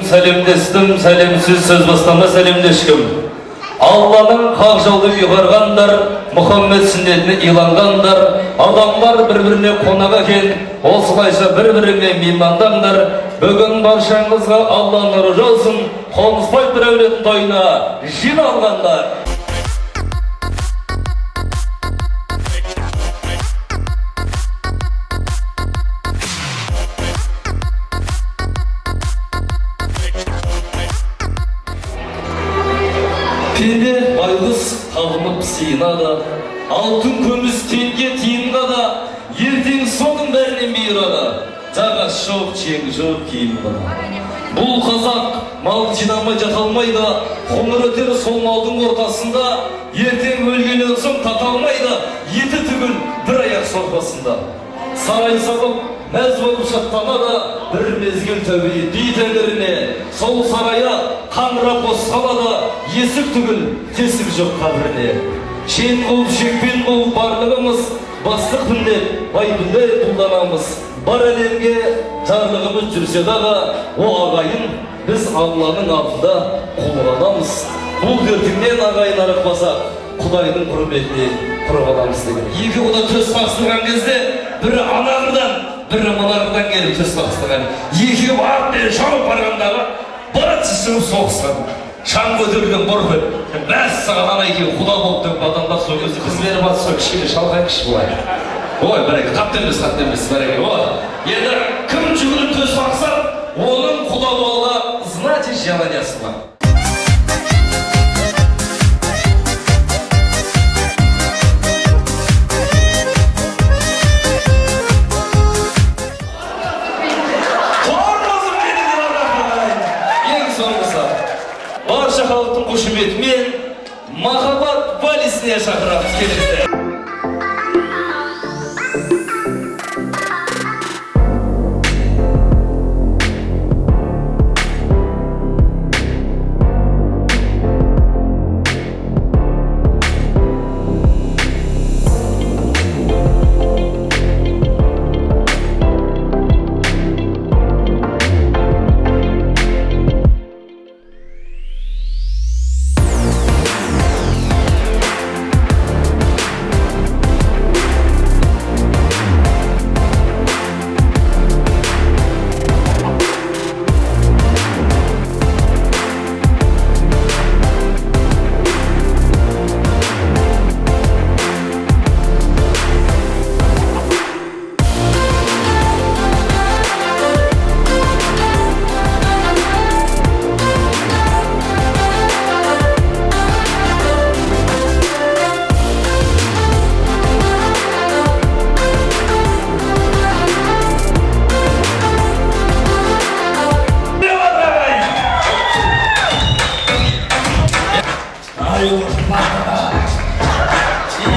сәлемдестім, сәлемсіз сөз бастама сәлемдешкім. Алланың хақ жолды ұйғарғандар, Мұхаммед сүннетіне иланғандар, адамдар бір-біріне қонаға кен, осылайша бір-біріне меймандаңдар. Бүгін баршаңызға Алла нұры жаусын, қоныспай бір әулеттің тойына жиналғандар. Пенде байғыз табынып сыйынады, алтын көміс теңге тиынға да, ертең соның бәрінен мейрады, жағас жоқ, чең жоқ, киім ғана. Бұл қазақ мал жинамай жата алмайды, қоңыр өтер сол малдың ортасында, ертең өлгеннен соң тата алмайды, еті түгіл бір аяқ сорпасында. Сарай салып, мәз болып шаттанады, бір мезгіл тәубе етпей тәңіріне, сол сарая қаңырап босқалады, есік түгіл тесік жоқ қабіріне. Шен болып, шекпен болып барлығымыз, бастық піндеп, бай піндеп бұлданамыз. Бар әлемге жарлығымыз жүрсе дағы, о ағайын, біз Алланың алдында құлғанамыз. Бұл дертіңнен ағайын арықпасақ, Құдайдың құрметіне құрғанамыз деген. Екі құда төс бастырған кезде, бірі анағырдан, бірі манағырдан келіп төс бастырған. Екі ат пен шауып барғандағы, баратсы шығып соғысқан. Шаң көтерілген бұрғы, бәс саған ана екеу құда болып төгіп адамдар сол кезде қыз беріп аты сол кішкене шалғай кіші болайын. Ой, бәрекелді, қаптен емес, бәрекелді. Енді кім жүгіріп төс бақса, оның құда болуға значит желаниясы бар. Барша халықтың қошеметімен махаббат валисіне шақырамыз келесіздер.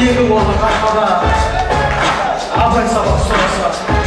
Екі қолды қақпада абай сабақ сұраса